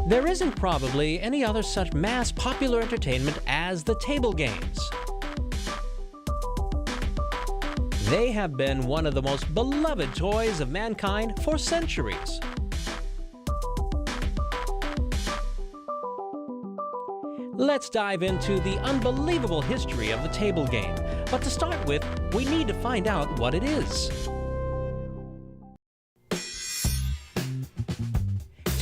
There isn't probably any other such mass popular entertainment as the table games. They have been one of the most beloved toys of mankind for centuries. Let's dive into the unbelievable history of the table game. But to start with, we need to find out what it is.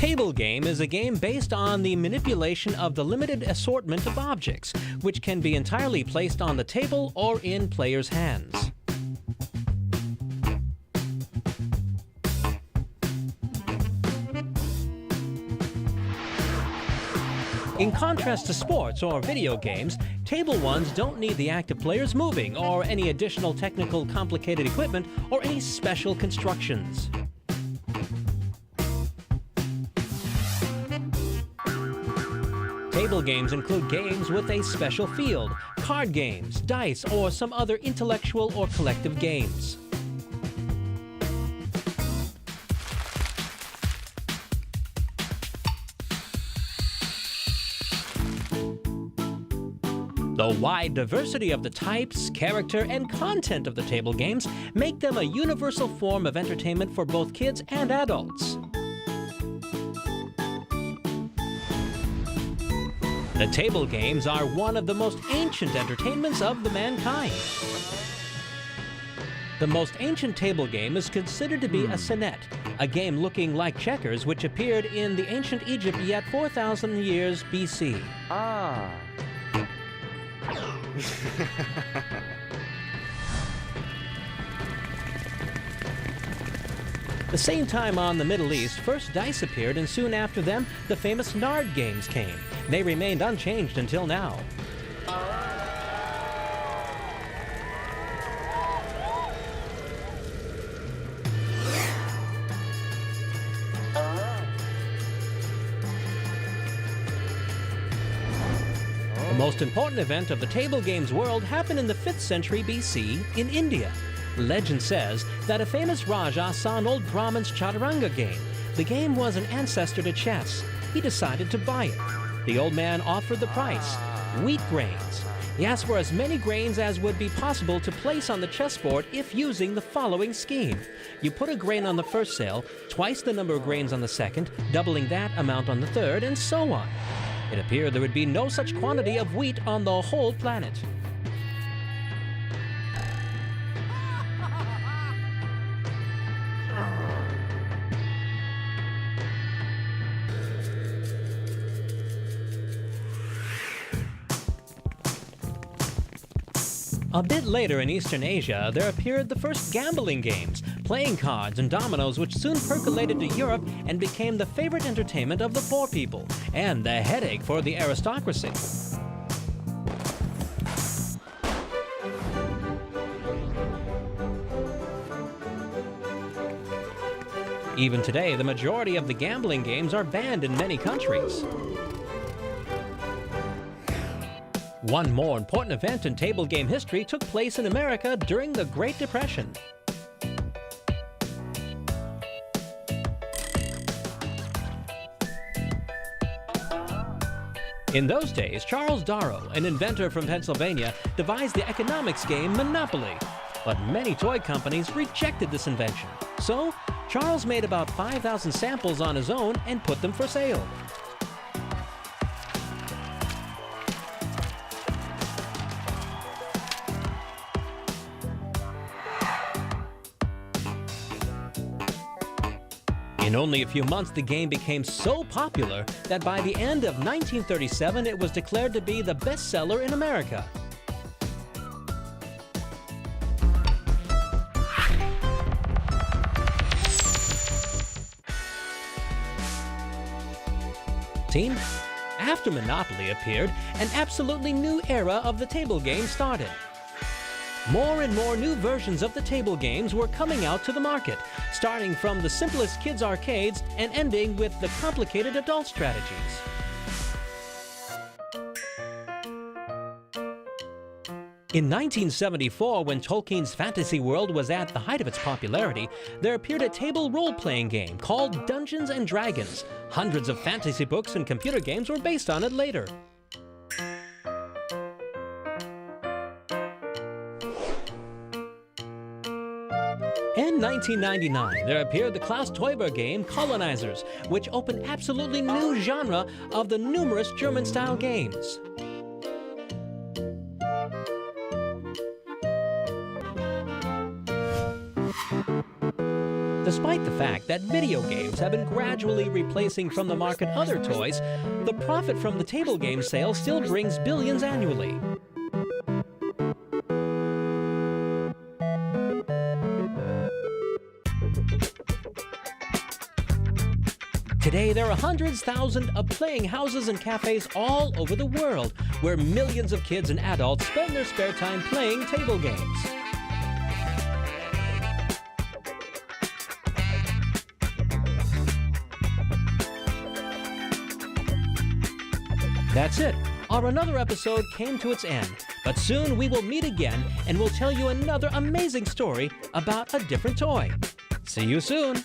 Table game is a game based on the manipulation of the limited assortment of objects, which can be entirely placed on the table or in players' hands. In contrast to sports or video games, table ones don't need the active players moving or any additional technical complicated equipment or any special constructions. Table games include games with a special field, card games, dice, or some other intellectual or collective games. The wide diversity of the types, character, and content of the table games make them a universal form of entertainment for both kids and adults. The table games are one of the most ancient entertainments of the mankind. The most ancient table game is considered to be a senet, a game looking like checkers which appeared in the ancient Egypt yet 4,000 years BC. Ah. The same time on the Middle East, first dice appeared, and soon after them, the famous Nard games came. They remained unchanged until now. The most important event of the table games world happened in the 5th century BC in India. Legend says that a famous Raja saw an old Brahmin's Chaturanga game. The game was an ancestor to chess. He decided to buy it. The old man offered the price, wheat grains. He asked for as many grains as would be possible to place on the chessboard if using the following scheme. You put a grain on the first cell, twice the number of grains on the second, doubling that amount on the third, and so on. It appeared there would be no such quantity of wheat on the whole planet. A bit later in Eastern Asia, there appeared the first gambling games, playing cards and dominoes, which soon percolated to Europe and became the favorite entertainment of the poor people and the headache for the aristocracy. Even today, the majority of the gambling games are banned in many countries. One more important event in table game history took place in America during the Great Depression. In those days, Charles Darrow, an inventor from Pennsylvania, devised the economics game Monopoly. But many toy companies rejected this invention. So, Charles made about 5,000 samples on his own and put them for sale. In only a few months, the game became so popular that by the end of 1937, it was declared to be the bestseller in America. Team, after Monopoly appeared, an absolutely new era of the table game started. More and more new versions of the table games were coming out to the market, starting from the simplest kids' arcades and ending with the complicated adult strategies. In 1974, when Tolkien's fantasy world was at the height of its popularity, there appeared a table role-playing game called Dungeons & Dragons. Hundreds of fantasy books and computer games were based on it later. In 1999, there appeared the Klaus Teuber game Colonizers, which opened an absolutely new genre of the numerous German-style games. Despite the fact that video games have been gradually replacing from the market other toys, the profit from the table game sales still brings billions annually. Today, there are hundreds of thousands of playing houses and cafes all over the world, where millions of kids and adults spend their spare time playing table games. That's it. Another episode came to its end, but soon we will meet again and we'll tell you another amazing story about a different toy. See you soon.